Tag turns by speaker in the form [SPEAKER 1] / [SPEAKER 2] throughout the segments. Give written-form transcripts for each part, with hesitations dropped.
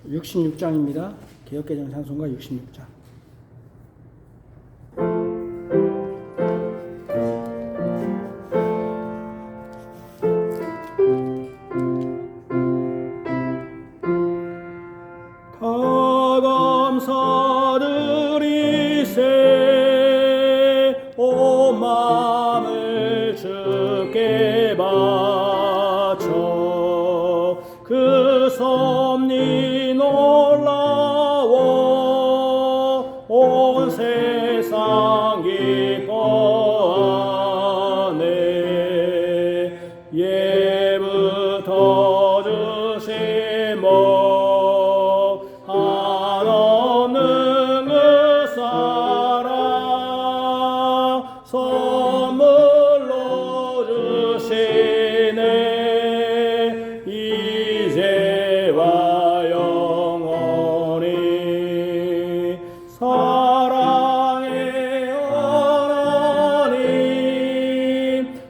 [SPEAKER 1] 66장입니다. 개역개정 찬송가 66장. 다 감사드리세 온 마음을 주께 바쳐 그 섭리 놀라워 온 세상 기뻐하네. 예부터 주신 복 한없는 그 사랑 선물로 주시네. 이제와 영원히 사랑의 하나님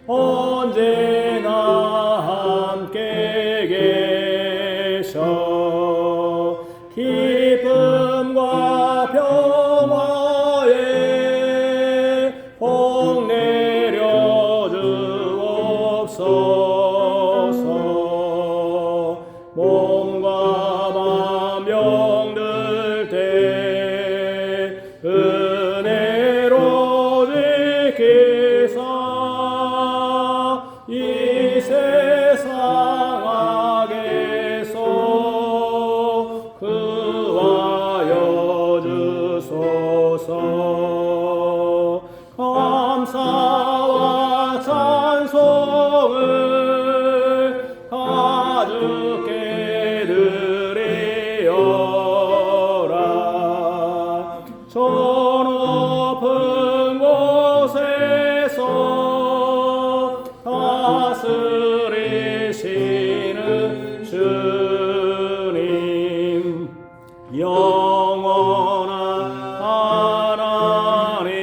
[SPEAKER 1] 언제나 함께 계셔. 기쁨과 평화에 복 내려 주옵소서. 몸과 맘 병들 때 은혜로 지키사 이 세상 악에서 구하여 주소서. 감사와 찬송을 다 주께 드리어라. 저 높은 곳에서 다스리시는 주님 영원한 하나님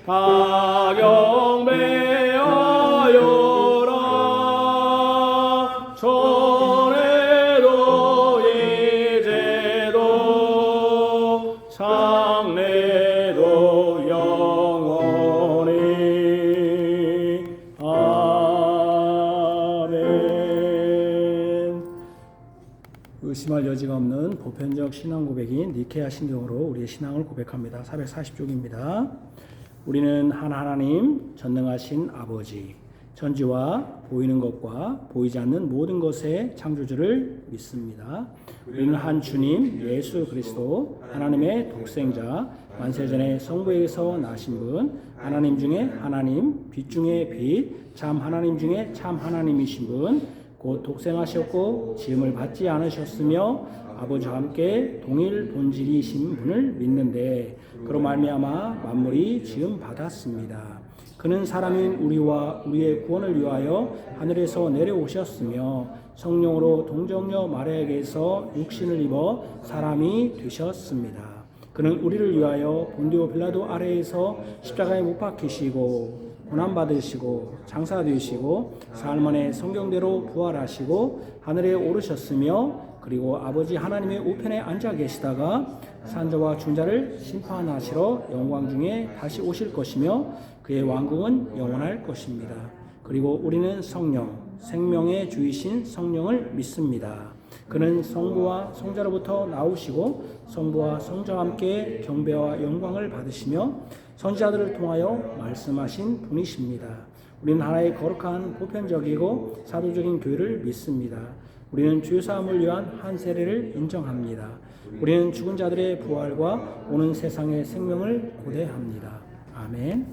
[SPEAKER 1] 다 경배하여라. 전에도 이제도 장래도 영원히 아멘. 의심할 여지가 없는 보편적 신앙 고백인 니케아 신경으로 우리의 신앙을 고백합니다. 440쪽입니다. 우리는 한 하나님 전능하신 아버지 전지와 보이는 것과 보이지 않는 모든 것의 창조주를 믿습니다. 우리는 한 주님 예수 그리스도 하나님의 독생자 만세전에 성부에게서 나신 분 하나님 중에 하나님 빛 중에 빛 참 하나님 중에 참 하나님이신 분 곧 독생하셨고 지음을 받지 않으셨으며 아버지와 함께 동일 본질이신 분을 믿는데 그로 말미암아 만물이 지음 받았습니다. 그는 사람인 우리와 우리의 구원을 위하여 하늘에서 내려오셨으며 성령으로 동정녀 마리아에게서 육신을 입어 사람이 되셨습니다. 그는 우리를 위하여 본디오 빌라도 아래에서 십자가에 못 박히시고 고난받으시고 장사되시고 사흘 만에 성경대로 부활하시고 하늘에 오르셨으며 그리고 아버지 하나님의 우편에 앉아 계시다가 산자와 중자를 심판하시러 영광 중에 다시 오실 것이며 그의 왕국은 영원할 것입니다. 그리고 우리는 성령, 생명의 주이신 성령을 믿습니다. 그는 성부와 성자로부터 나오시고 성부와 성자와 함께 경배와 영광을 받으시며 선지자들을 통하여 말씀하신 분이십니다. 우리는 하나의 거룩한 보편적이고 사도적인 교회를 믿습니다. 우리는 주사함을 위한 한 세례를 인정합니다. 우리는 죽은 자들의 부활과 오는 세상의 생명을 고대합니다. 아멘.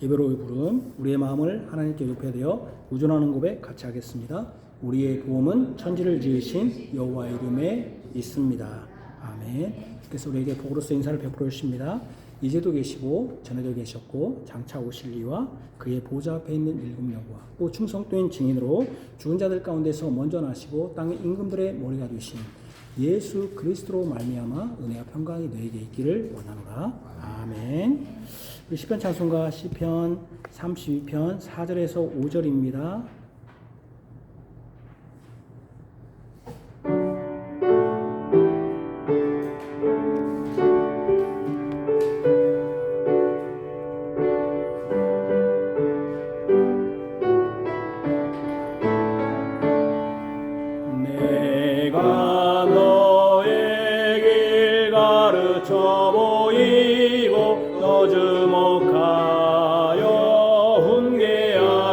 [SPEAKER 1] 예배로의 부름 우리의 마음을 하나님께 높여드려 우존하는 고백 같이 하겠습니다. 우리의 보험은 천지를 지으신 여호와 이름에 있습니다. 아멘. 그래서 우리에게 복으로서 인사를 베풀어 주십니다. 이제도 계시고 전에도 계셨고 장차 오실 이와 그의 보좌 앞에 있는 일곱 영과 또 충성된 증인으로 죽은 자들 가운데서 먼저 나시고 땅의 임금들의 머리가 되신 예수 그리스도로 말미암아 은혜와 평강이 너에게 있기를 원하노라. 아멘. 우리 시편 찬송가 시편 32편 4절에서 5절입니다. 내가 너의 길 가르쳐 보이고 너 주목하여 훈계하리로다.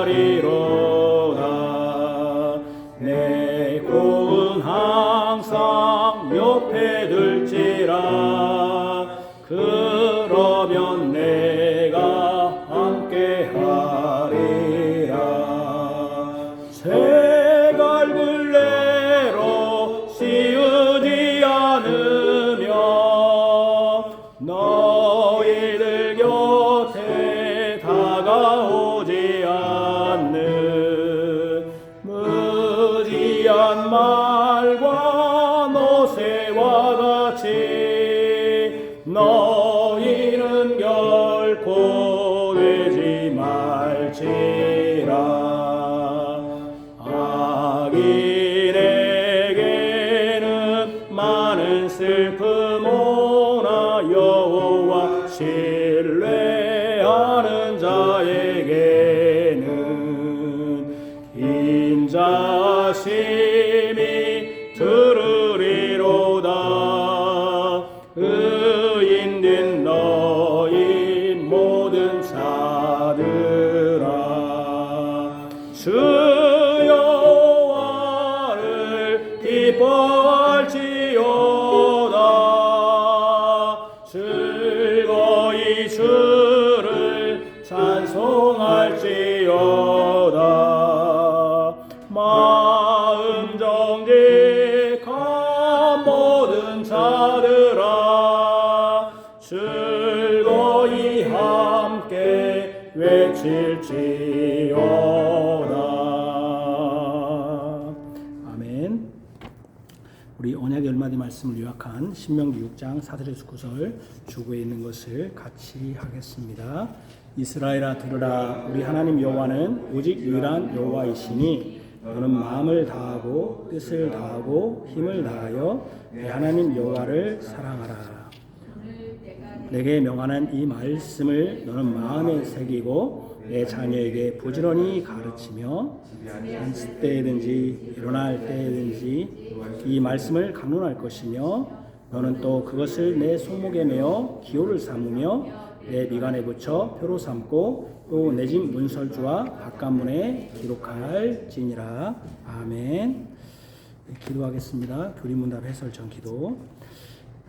[SPEAKER 1] 내 꿈은 항상 옆에 둘지라. 그러면 내가 함께하리라. 갈굴레로 씌우지 않으며 너희들 곁에 다가오지 않는 무지한 말과 노새와 같이 너희는 결코 되지 말지라. 악인에게는 많은 슬픔오나 여호와 신뢰하는 자에게는 인자심이 들으리로다. 의인된 너희 모든 자들아, 기뻐할지어다. 즐거이 주를 찬송할지어다. 마음 정직한 모든 자들아, 즐거이 함께 외칠지어다. 우리 언약의 얼마디 말씀을 요약한 신명기 6장 4절에서 9절 주구에 있는 것을 같이 하겠습니다. 이스라엘아 들으라. 우리 하나님 여호와는 오직 유일한 여호와이시니 너는 마음을 다하고 뜻을 다하고 힘을 다하여 내 하나님 여호와를 사랑하라. 내게 명하는 이 말씀을 너는 마음에 새기고 내 자녀에게 부지런히 가르치며 안식 때에든지 일어날 때에든지 이 말씀을 강론할 것이며 너는 또 그것을 내 손목에 메어 기호를 삼으며 내 미간에 붙여 표로 삼고 또 내 집 문설주와 바깥문에 기록할지니라. 아멘. 기도하겠습니다. 교리문답 해설 전 기도.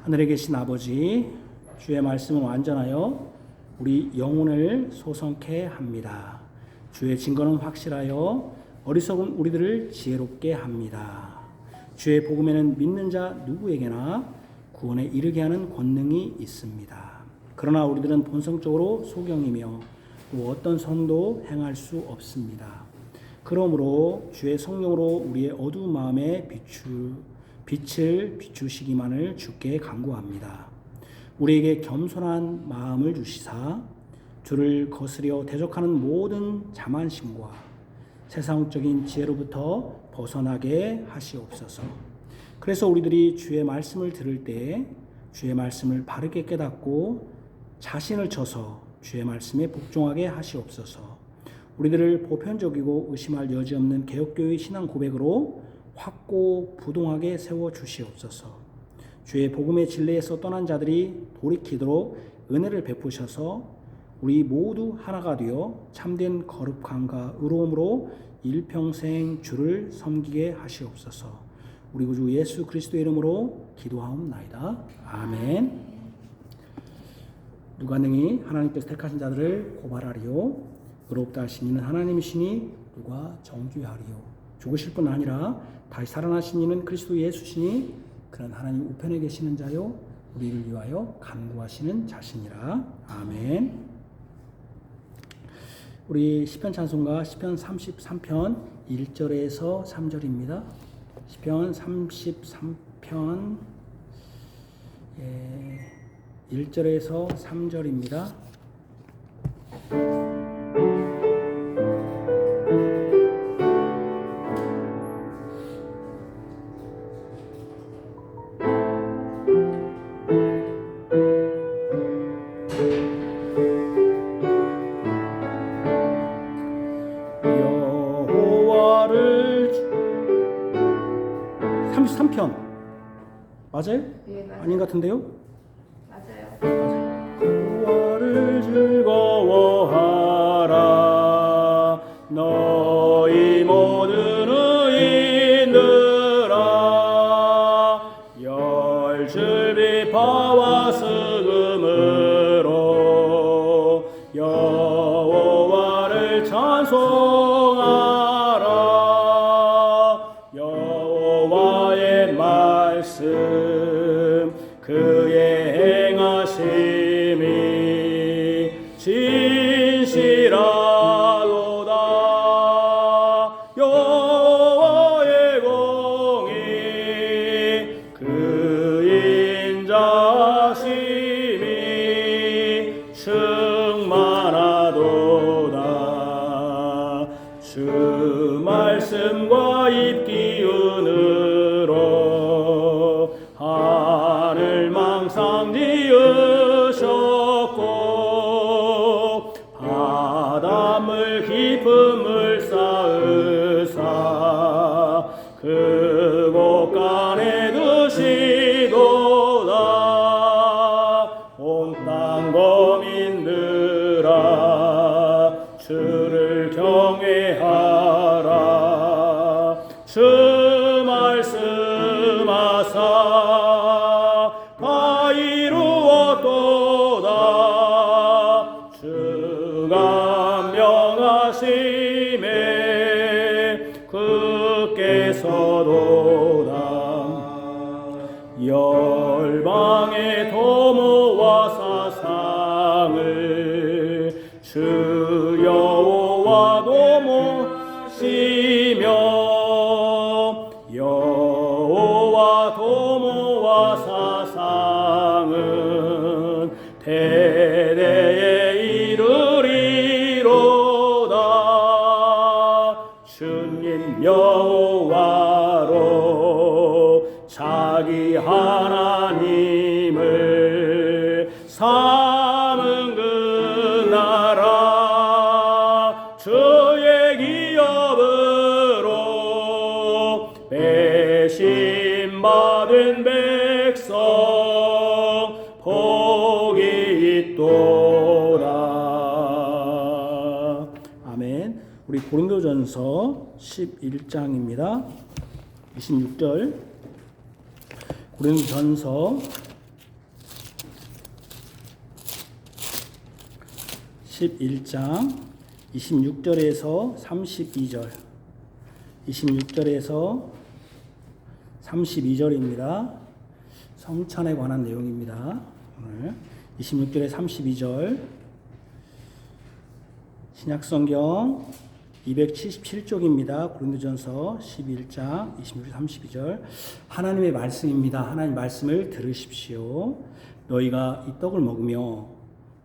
[SPEAKER 1] 하늘에 계신 아버지, 주의 말씀은 완전하여 우리 영혼을 소성케 합니다. 주의 증거는 확실하여 어리석은 우리들을 지혜롭게 합니다. 주의 복음에는 믿는 자 누구에게나 구원에 이르게 하는 권능이 있습니다. 그러나 우리들은 본성적으로 소경이며 또 어떤 선도 행할 수 없습니다. 그러므로 주의 성령으로 우리의 어두운 마음에 빛을 비추시기만을 주께 간구합니다. 우리에게 겸손한 마음을 주시사 주를 거스려 대적하는 모든 자만심과 세상적인 지혜로부터 벗어나게 하시옵소서. 그래서 우리들이 주의 말씀을 들을 때 주의 말씀을 바르게 깨닫고 자신을 쳐서 주의 말씀에 복종하게 하시옵소서. 우리들을 보편적이고 의심할 여지 없는 개혁교회의 신앙 고백으로 확고부동하게 세워주시옵소서. 주의 복음의 진리에서 떠난 자들이 돌이키도록 은혜를 베푸셔서 우리 모두 하나가 되어 참된 거룩함과 의로움으로 일평생 주를 섬기게 하시옵소서. 우리 구주 예수 그리스도의 이름으로 기도하옵나이다. 아멘. 누가 능히 하나님께서 택하신 자들을 고발하리요. 의롭다 하신 이는 하나님이시니 누가 정죄하리요. 죽으실 뿐 아니라 다시 살아나신 이는 그리스도 예수시니 그는 하나님 우편에 계시는 자요 우리를 위하여 간구하시는 자시니라. 아멘. 우리 시편 찬송가 시편 33편 1절에서 3절입니다. 시편 33편 1절에서 3절입니다. 33편 맞아요?
[SPEAKER 2] 예, 맞아요.
[SPEAKER 1] 아닌 것 같은데요?
[SPEAKER 2] 맞아요.
[SPEAKER 1] 여호와를 즐거워하라 너희 모든 의인들아 열줄비파와 스금으로 여호와를 찬송하라 여호와의 말씀 그의 행하심이 진실하도다 여호와의 공의 그 인자심이 충만하도다 주 말씀과 입 기운으로 하늘 망상 지으셨고 바닷물 깊음을 쌓으사 그곳간에 두시도다 온 땅 거민들아 주를 경외하라 주 말씀하사 다 이루었도다 주가 명하심에 그께서도다 열방의 도모와 사상을 주 여호와도 모시며 여호와 도모와 사상은 대대에 이르리로다 주님 여호와로 자기 하나님을 삼은 그 나라 주의 기업으로 배신받은 백성 복이 있도다. 아멘. 우리 고린도전서 11장입니다. 26절 고린도전서 11장 26절에서 32절 26절에서 32절입니다. 성찬에 관한 내용입니다. 오늘 26절에 32절 신약성경 277쪽입니다. 고린도전서 11장 26절 32절 하나님의 말씀입니다. 하나님의 말씀을 들으십시오. 너희가 이 떡을 먹으며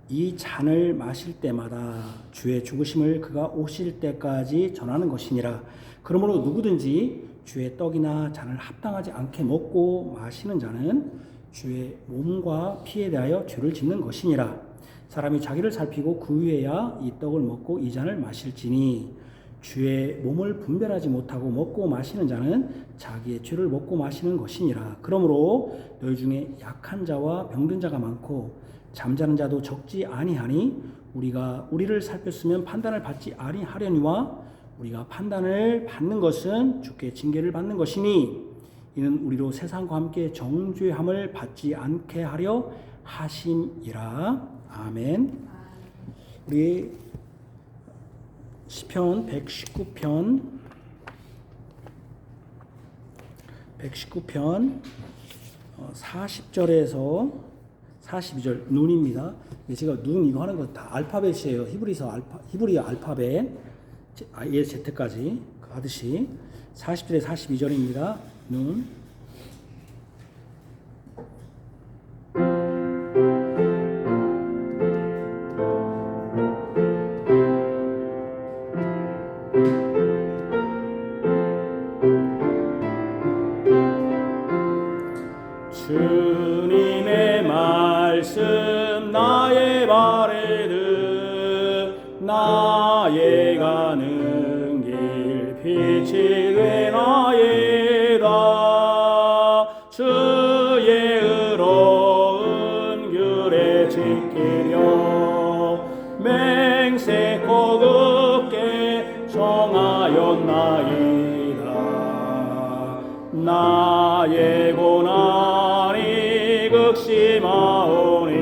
[SPEAKER 1] 이 잔을 마실 때마다 주의 죽으심을 그가 오실 때까지 전하는 것이니라. 그러므로 누구든지 주의 떡이나 잔을 합당하지 않게 먹고 마시는 자는 주의 몸과 피에 대하여 죄를 짓는 것이니라. 사람이 자기를 살피고 그 후에야 이 떡을 먹고 이 잔을 마실지니 주의 몸을 분별하지 못하고 먹고 마시는 자는 자기의 죄를 먹고 마시는 것이니라. 그러므로 너희 중에 약한 자와 병든 자가 많고 잠자는 자도 적지 아니하니 우리가 우리를 살폈으면 판단을 받지 아니하려니와 우리가 판단을 받는 것은 주께 징계를 받는 것이니 이는 우리로 세상과 함께 정죄함을 받지 않게 하려 하심이라. 아멘. 우리 시편 119편 40절에서 42절 눈입니다. 제가 눈 이거 하는 거 다 알파벳이에요. 히브리어 알파벳 A, Z까지 하듯이 40절에 42절입니다. 눈 주님의 말씀 나의 발에 든 나의 가는 길 빛이 되 나의 다 나의 고난이 극심하오니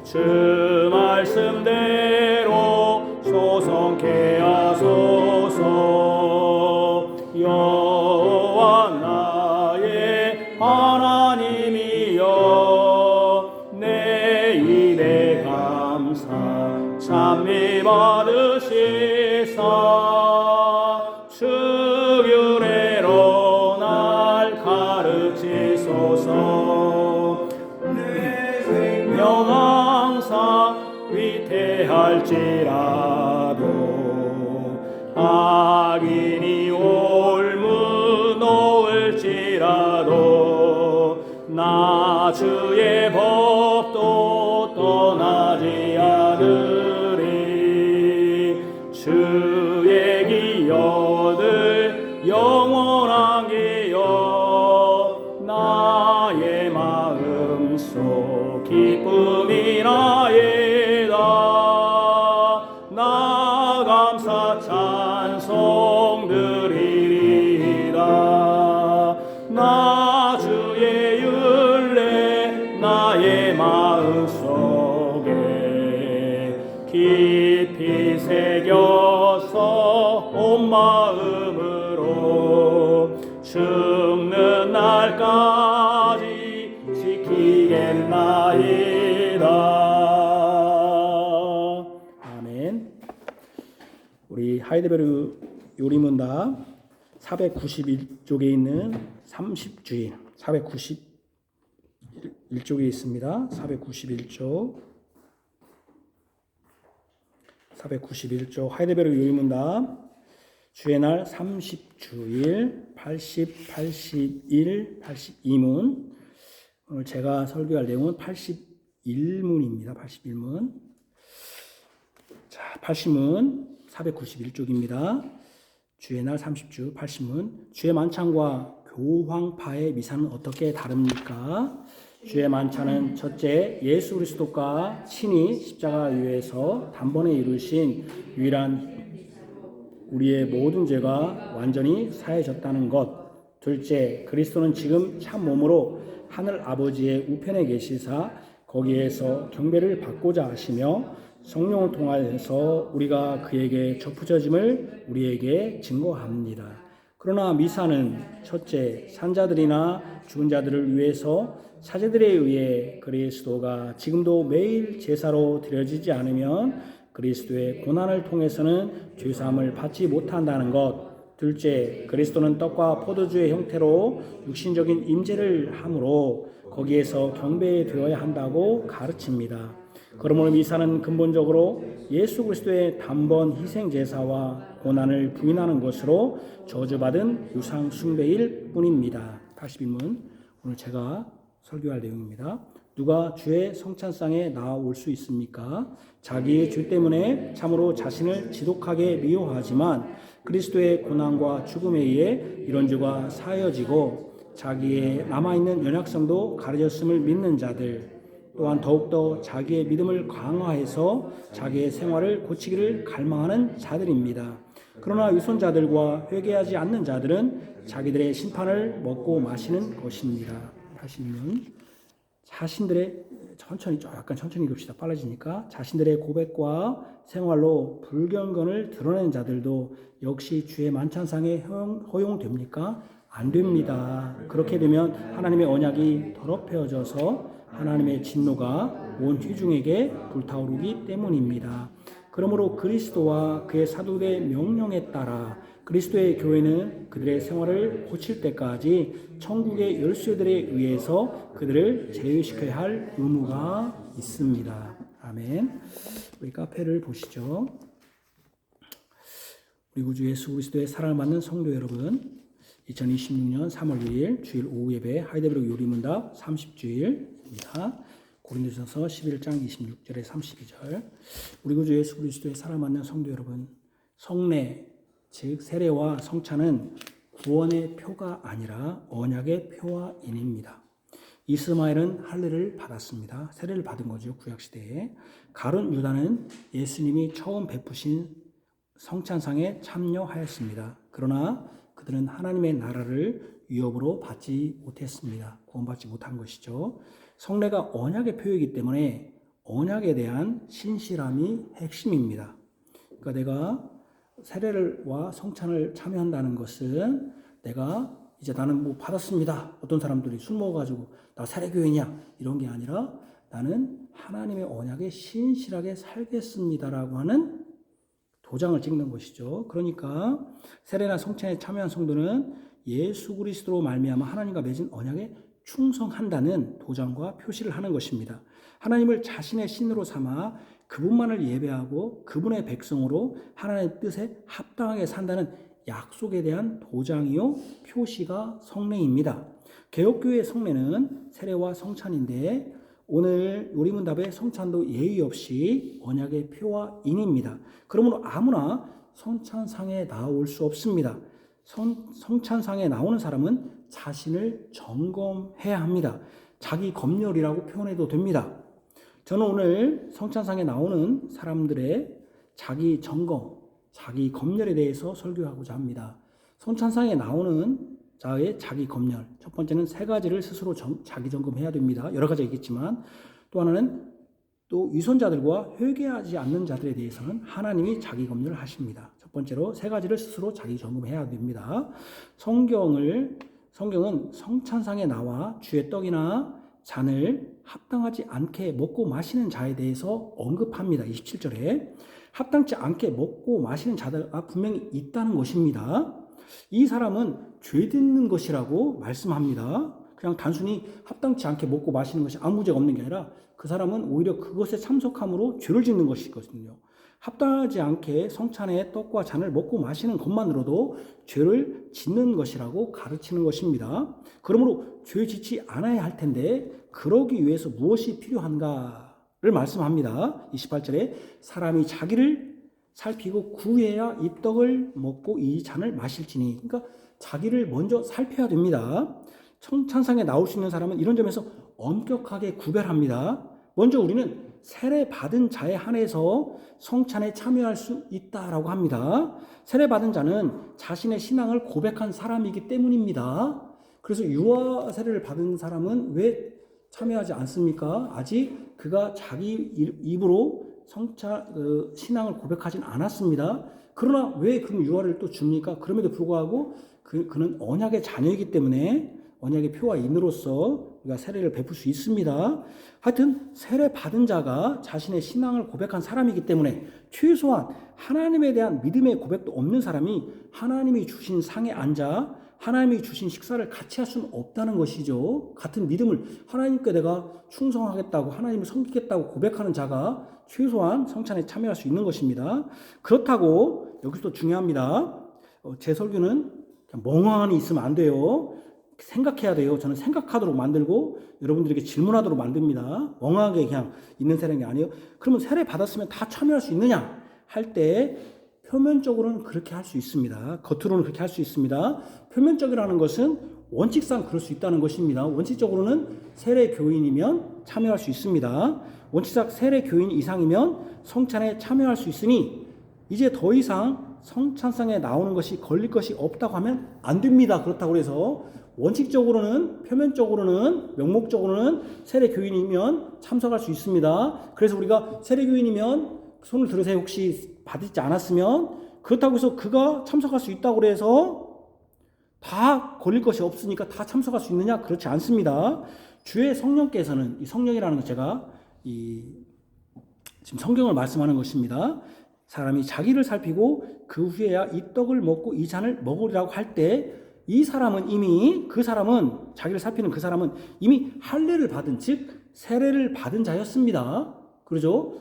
[SPEAKER 1] 주 말씀대로 소성케 하소서. 여호와 나의 하나님이여 내 입에 감사 찬미 받으시사 주규례로 날 가르치소서. 내 생명 항상 위태할지라도 악인이 올무 놓을지라도 나 주의 법도 떠나지 않으리. 주의 기여들 영원한 기여 나의 마음속 기쁨이 나이다. 나 감사 찬송 드리리이다. 나 주의 율례 나의 마음속에 깊이 새겨서 온 마음으로 죽는 날까지 지키겠나이다. 아멘. 우리 하이델베르 요리문답 491쪽에 있는 30주일 491쪽에 있습니다. 491쪽 하이델베르 요리문답 주의 날 30주일 80, 81, 82문. 오늘 제가 설교할 내용은 81문입니다. 81문. 자, 80문 491쪽입니다. 주의 날 30주 80문. 주의 만찬과 교황파의 미사는 어떻게 다릅니까? 주의 만찬은 첫째, 예수 그리스도가 친히 십자가 위에서 단번에 이루신 유일한 우리의 모든 죄가 완전히 사해졌다는 것. 둘째, 그리스도는 지금 참 몸으로 하늘 아버지의 우편에 계시사 거기에서 경배를 받고자 하시며 성령을 통하여서 우리가 그에게 접붙여짐을 우리에게 증거합니다. 그러나 미사는 첫째, 산자들이나 죽은 자들을 위해서 사제들에 의해 그리스도가 지금도 매일 제사로 드려지지 않으면 그리스도의 고난을 통해서는 죄사함을 받지 못한다는 것. 둘째, 그리스도는 떡과 포도주의 형태로 육신적인 임재를 함으로 거기에서 경배되어야 한다고 가르칩니다. 그러므로 미사는 근본적으로 예수 그리스도의 단번 희생 제사와 고난을 부인하는 것으로 저주받은 유상 숭배일 뿐입니다. 81문 오늘 제가 설교할 내용입니다. 누가 주의 성찬상에 나아올 수 있습니까? 자기의 죄 때문에 참으로 자신을 지독하게 미워하지만 그리스도의 고난과 죽음에 의해 이런 죄가 사여지고 자기의 남아있는 연약성도 가려졌음을 믿는 자들, 또한 더욱더 자기의 믿음을 강화해서 자기의 생활을 고치기를 갈망하는 자들입니다. 그러나 위선자들과 회개하지 않는 자들은 자기들의 심판을 먹고 마시는 것입니다. 다시는 자신들의 약간 천천히 읽읍시다. 빨라지니까. 자신들의 고백과 생활로 불경건을 드러내는 자들도 역시 주의 만찬상에 허용됩니까? 안 됩니다. 그렇게 되면 하나님의 언약이 더럽혀져서 하나님의 진노가 온 회중에게 불타오르기 때문입니다. 그러므로 그리스도와 그의 사도의 명령에 따라 그리스도의 교회는 그들의 생활을 고칠 때까지 천국의 열쇠들에 의해서 그들을 제외시켜야 할 의무가 있습니다. 아멘. 우리 카페를 보시죠. 우리 구주 예수 그리스도의 사랑을 받는 성도 여러분, 2026년 3월 2일 주일 오후 예배 하이델베르 요리문답 30주일입니다. 고린도전서 11장 26절에 32절. 우리 구주 예수 그리스도의 사랑을 받는 성도 여러분, 성례 즉 세례와 성찬은 구원의 표가 아니라 언약의 표와 인입니다. 이스마엘은 할례를 받았습니다. 세례를 받은 거죠. 구약시대에. 가룟 유다는 예수님이 처음 베푸신 성찬상에 참여하였습니다. 그러나 그들은 하나님의 나라를 위협으로 받지 못했습니다. 구원받지 못한 것이죠. 성례가 언약의 표이기 때문에 언약에 대한 신실함이 핵심입니다. 그러니까 내가 세례와 성찬을 참여한다는 것은 내가 이제 나는 뭐 받았습니다. 어떤 사람들이 술 먹어가지고 나 세례교인이야 이런 게 아니라 나는 하나님의 언약에 신실하게 살겠습니다라고 하는 도장을 찍는 것이죠. 그러니까 세례나 성찬에 참여한 성도는 예수 그리스도로 말미암아 하나님과 맺은 언약에 충성한다는 도장과 표시를 하는 것입니다. 하나님을 자신의 신으로 삼아 그분만을 예배하고 그분의 백성으로 하나님의 뜻에 합당하게 산다는 약속에 대한 도장이요 표시가 성례입니다. 개혁교회의 성례는 세례와 성찬인데 오늘 요리문답의 성찬도 예의 없이 언약의 표와 인입니다. 그러므로 아무나 성찬상에 나올 수 없습니다. 성찬상에 나오는 사람은 자신을 점검해야 합니다. 자기 검열이라고 표현해도 됩니다. 저는 오늘 성찬상에 나오는 사람들의 자기 점검, 자기 검열에 대해서 설교하고자 합니다. 성찬상에 나오는 자의 자기 검열. 첫 번째는 세 가지를 스스로 자기 점검해야 됩니다. 여러 가지가 있겠지만 또 하나는 또 위선자들과 회개하지 않는 자들에 대해서는 하나님이 자기 검열을 하십니다. 첫 번째로 세 가지를 스스로 자기 점검해야 됩니다. 성경은 성찬상에 나와 주의 떡이나 잔을 합당하지 않게 먹고 마시는 자에 대해서 언급합니다. 27절에 합당치 않게 먹고 마시는 자가 분명히 있다는 것입니다. 이 사람은 죄 짓는 것이라고 말씀합니다. 그냥 단순히 합당치 않게 먹고 마시는 것이 아무 문제가 없는 게 아니라 그 사람은 오히려 그것에 참석함으로 죄를 짓는 것이거든요. 합당하지 않게 성찬의 떡과 잔을 먹고 마시는 것만으로도 죄를 짓는 것이라고 가르치는 것입니다. 그러므로 죄 짓지 않아야 할 텐데 그러기 위해서 무엇이 필요한가를 말씀합니다. 28절에 사람이 자기를 살피고 구해야 이 떡을 먹고 이 잔을 마실지니. 그러니까 자기를 먼저 살펴야 됩니다. 성찬상에 나올 수 있는 사람은 이런 점에서 엄격하게 구별합니다. 먼저 우리는 세례 받은 자에 한해서 성찬에 참여할 수 있다라고 합니다. 세례 받은 자는 자신의 신앙을 고백한 사람이기 때문입니다. 그래서 유아 세례를 받은 사람은 왜 참여하지 않습니까? 아직 그가 자기 입으로 신앙을 고백하진 않았습니다. 그러나 왜 그럼 유아를 또 줍니까? 그럼에도 불구하고 그는 언약의 자녀이기 때문에 언약의 표와 인으로서 우리가 세례를 베풀 수 있습니다. 하여튼 세례 받은 자가 자신의 신앙을 고백한 사람이기 때문에 최소한 하나님에 대한 믿음의 고백도 없는 사람이 하나님이 주신 상에 앉아 하나님이 주신 식사를 같이 할 수는 없다는 것이죠. 같은 믿음을 하나님께 내가 충성하겠다고 하나님을 섬기겠다고 고백하는 자가 최소한 성찬에 참여할 수 있는 것입니다. 그렇다고 여기서 중요합니다. 제 설교는 그냥 멍하니 있으면 안 돼요. 생각해야 돼요. 저는 생각하도록 만들고 여러분들에게 질문하도록 만듭니다. 멍하게 그냥 있는 세례가 아니에요. 그러면 세례 받았으면 다 참여할 수 있느냐? 할 때 표면적으로는 그렇게 할 수 있습니다. 겉으로는 그렇게 할 수 있습니다. 표면적이라는 것은 원칙상 그럴 수 있다는 것입니다. 원칙적으로는 세례 교인이면 참여할 수 있습니다. 원칙상 세례 교인 이상이면 성찬에 참여할 수 있으니 이제 더 이상 성찬상에 나오는 것이 걸릴 것이 없다고 하면 안 됩니다. 그렇다고 해서 원칙적으로는 표면적으로는 명목적으로는 세례 교인이면 참석할 수 있습니다. 그래서 우리가 세례 교인이면 손을 들으세요. 혹시 받지 않았으면 그렇다고 해서 그가 참석할 수 있다고 해서 다 걸릴 것이 없으니까 다 참석할 수 있느냐? 그렇지 않습니다. 주의 성령께서는 이 성령이라는 건 제가 지금 성경을 말씀하는 것입니다. 사람이 자기를 살피고 그 후에야 이 떡을 먹고 이 잔을 먹으리라고 할 때 이 사람은 이미 자기를 살피는 그 사람은 이미 할례를 받은 즉 세례를 받은 자였습니다. 그러죠?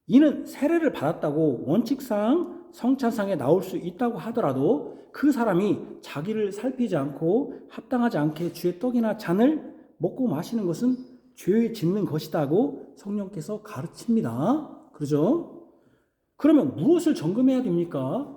[SPEAKER 1] 이는 세례를 받았다고 원칙상 성찬상에 나올 수 있다고 하더라도 그 사람이 자기를 살피지 않고 합당하지 않게 주의 떡이나 잔을 먹고 마시는 것은 죄에 짓는 것이다고 성령께서 가르칩니다. 그러죠? 그러면 무엇을 점검해야 됩니까?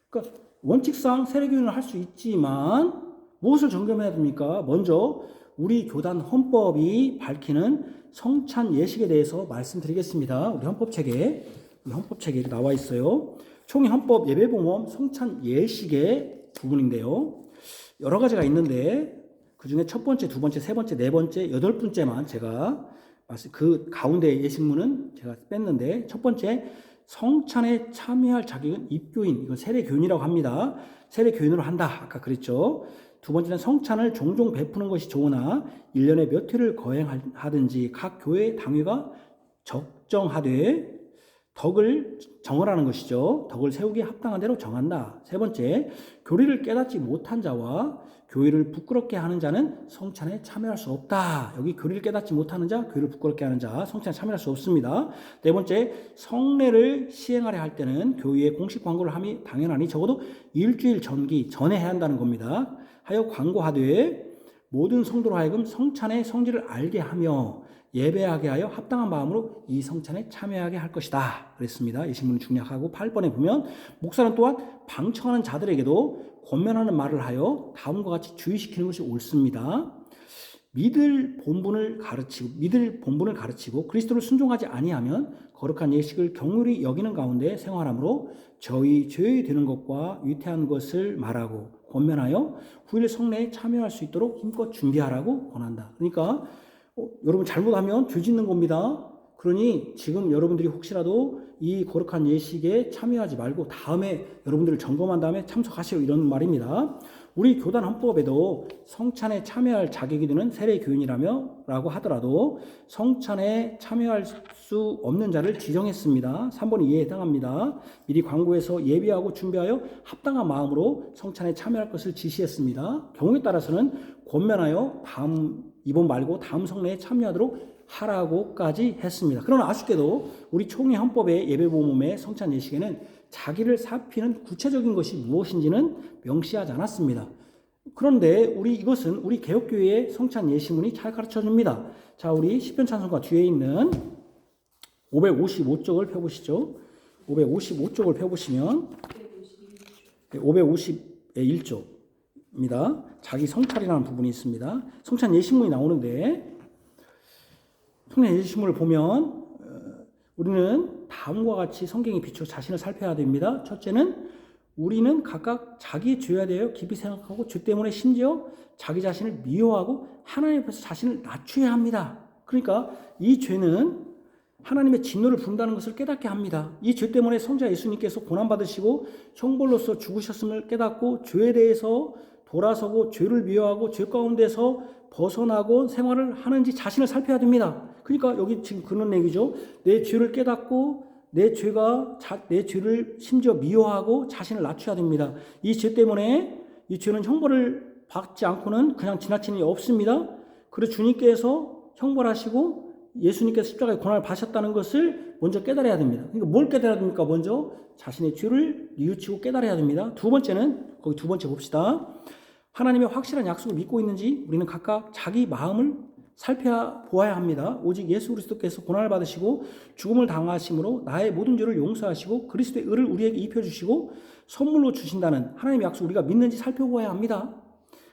[SPEAKER 1] 그러니까 원칙상 세례교인을 할 수 있지만 무엇을 점검해야 됩니까? 먼저 우리 교단 헌법이 밝히는 성찬 예식에 대해서 말씀드리겠습니다. 우리 헌법책에 나와 있어요. 총회 헌법 예배봉헌 성찬 예식의 부분인데요. 여러 가지가 있는데 그 중에 첫 번째, 두 번째, 세 번째, 네 번째, 여덟 번째만 제가 그 가운데 예식문은 제가 뺐는데, 첫 번째, 성찬에 참여할 자격은 입교인, 이건 세례교인이라고 합니다. 세례교인으로 한다, 아까 그랬죠. 두 번째는 성찬을 종종 베푸는 것이 좋으나 1년에 몇 회를 거행하든지 각 교회 당회가 적정하되 덕을 정하라는 것이죠. 덕을 세우기에 합당한 대로 정한다. 세 번째, 교리를 깨닫지 못한 자와 교회를 부끄럽게 하는 자는 성찬에 참여할 수 없다. 여기 교리를 깨닫지 못하는 자, 교회를 부끄럽게 하는 자, 성찬에 참여할 수 없습니다. 네 번째, 성례를 시행하려 할 때는 교회에 공식 광고를 함이 당연하니 적어도 일주일 전에 해야 한다는 겁니다. 하여 광고하되 모든 성도로 하여금 성찬의 성질을 알게 하며 예배하게 하여 합당한 마음으로 이 성찬에 참여하게 할 것이다. 그랬습니다. 이 신문을 중략하고 8번에 보면 목사는 또한 방청하는 자들에게도 권면하는 말을 하여 다음과 같이 주의시키는 것이 옳습니다. 믿을 본분을 가르치고 그리스도를 순종하지 아니하면 거룩한 예식을 경홀히 여기는 가운데 생활하므로 저희 죄되는 것과 위태한 것을 말하고 권면하여 후일 성례에 참여할 수 있도록 힘껏 준비하라고 권한다. 그러니까 여러분 잘못하면 죄 짓는 겁니다. 그러니 지금 여러분들이 혹시라도 이 거룩한 예식에 참여하지 말고 다음에 여러분들을 점검한 다음에 참석하시오, 이런 말입니다. 우리 교단 헌법에도 성찬에 참여할 자격이 되는 세례교인이라며 라고 하더라도 성찬에 참여할 수 없는 자를 지정했습니다. 3번 이해에 해당합니다. 미리 광고해서 예비하고 준비하여 합당한 마음으로 성찬에 참여할 것을 지시했습니다. 경우에 따라서는 권면하여 이번 말고 다음 성례에 참여하도록 하라고까지 했습니다. 그러나 아쉽게도 우리 총회 헌법의 예배보험의 성찬 예식에는 자기를 살피는 구체적인 것이 무엇인지는 명시하지 않았습니다. 그런데 이것은 우리 개혁교회의 성찬 예식문이 잘 가르쳐줍니다. 자, 우리 시편 찬송가 뒤에 있는 555쪽을 펴보시죠. 555쪽을 펴보시면 551쪽입니다. 자기 성찰이라는 부분이 있습니다. 성찬 예식문이 나오는데, 성찬 예식문을 보면 우리는 다음과 같이 성경에 비추어 자신을 살펴야 됩니다. 첫째는 우리는 각각 자기의 죄에 대하여 깊이 생각하고 죄 때문에 심지어 자기 자신을 미워하고 하나님 앞에서 자신을 낮춰야 합니다. 그러니까 이 죄는 하나님의 진노를 부른다는 것을 깨닫게 합니다. 이 죄 때문에 성자 예수님께서 고난받으시고 형벌로서 죽으셨음을 깨닫고 죄에 대해서 돌아서고 죄를 미워하고 죄 가운데서 벗어나고 생활을 하는지 자신을 살펴야 됩니다. 그러니까 여기 지금 그런 얘기죠. 내 죄를 깨닫고 내 죄를 심지어 미워하고 자신을 낮춰야 됩니다. 이 죄 때문에 이 죄는 형벌을 받지 않고는 그냥 지나치는 일 없습니다. 그래서 주님께서 형벌하시고 예수님께서 십자가에 고난을 받으셨다는 것을 먼저 깨달아야 됩니다. 그러니까 뭘 깨달아야 됩니까? 먼저 자신의 죄를 뉘우치고 깨달아야 됩니다. 두 번째는, 거기 두 번째 봅시다. 하나님의 확실한 약속을 믿고 있는지 우리는 각각 자기 마음을 살펴보아야 합니다. 오직 예수 그리스도께서 고난을 받으시고 죽음을 당하심으로 나의 모든 죄를 용서하시고 그리스도의 의를 우리에게 입혀주시고 선물로 주신다는 하나님의 약속을 우리가 믿는지 살펴보아야 합니다.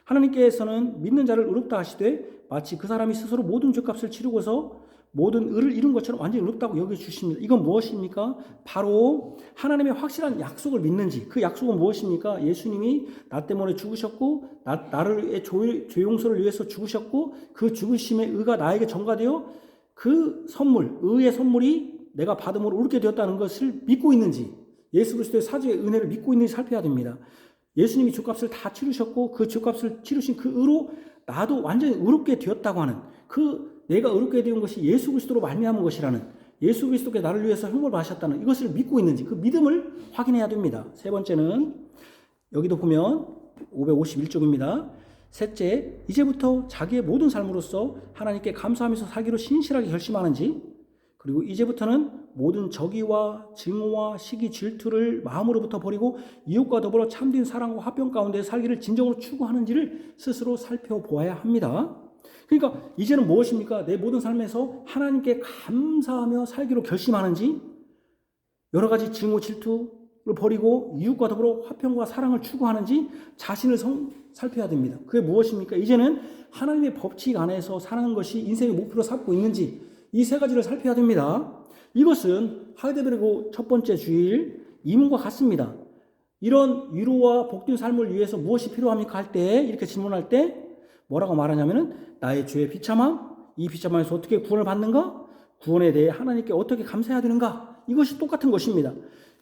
[SPEAKER 1] 하나님께서는 믿는 자를 의롭다 하시되 마치 그 사람이 스스로 모든 죄값을 치르고서 모든 의를 이룬 것처럼 완전히 의롭다고 여겨주십니다. 이건 무엇입니까? 바로 하나님의 확실한 약속을 믿는지. 그 약속은 무엇입니까? 예수님이 나 때문에 죽으셨고 나를 죄 용서를 위해서 죽으셨고 그 죽으심의 의가 나에게 전가되어 그 선물, 의의 선물이 내가 받음으로 얻게 되었다는 것을 믿고 있는지, 예수 그리스도의 사죄의 은혜를 믿고 있는지 살펴야 됩니다. 예수님이 죄값을 다 치르셨고 그 죄값을 치르신 그 의로 나도 완전히 의롭게 되었다고 하는, 내가 의롭게 되는 것이 예수 그리스도로 말미암은 것이라는, 예수 그리스도께 나를 위해서 형벌 받으셨다는 이것을 믿고 있는지 그 믿음을 확인해야 됩니다. 세 번째는 여기도 보면 551쪽입니다. 셋째, 이제부터 자기의 모든 삶으로서 하나님께 감사하면서 살기로 신실하게 결심하는지, 그리고 이제부터는 모든 적의와 증오와 시기 질투를 마음으로부터 버리고 이웃과 더불어 참된 사랑과 화평 가운데 살기를 진정으로 추구하는지를 스스로 살펴보아야 합니다. 그러니까 이제는 무엇입니까? 내 모든 삶에서 하나님께 감사하며 살기로 결심하는지, 여러 가지 증오 질투를 버리고 이웃과 더불어 화평과 사랑을 추구하는지 자신을 살펴야 됩니다. 그게 무엇입니까? 이제는 하나님의 법칙 안에서 사는 것이 인생의 목표로 삼고 있는지, 이 세 가지를 살펴야 됩니다. 이것은 하이델베르크 첫 번째 주일 이문과 같습니다. 이런 위로와 복된 삶을 위해서 무엇이 필요합니까? 할 때, 이렇게 질문할 때 뭐라고 말하냐면은 나의 죄의 비참함, 이 비참함에서 어떻게 구원을 받는가? 구원에 대해 하나님께 어떻게 감사해야 되는가? 이것이 똑같은 것입니다.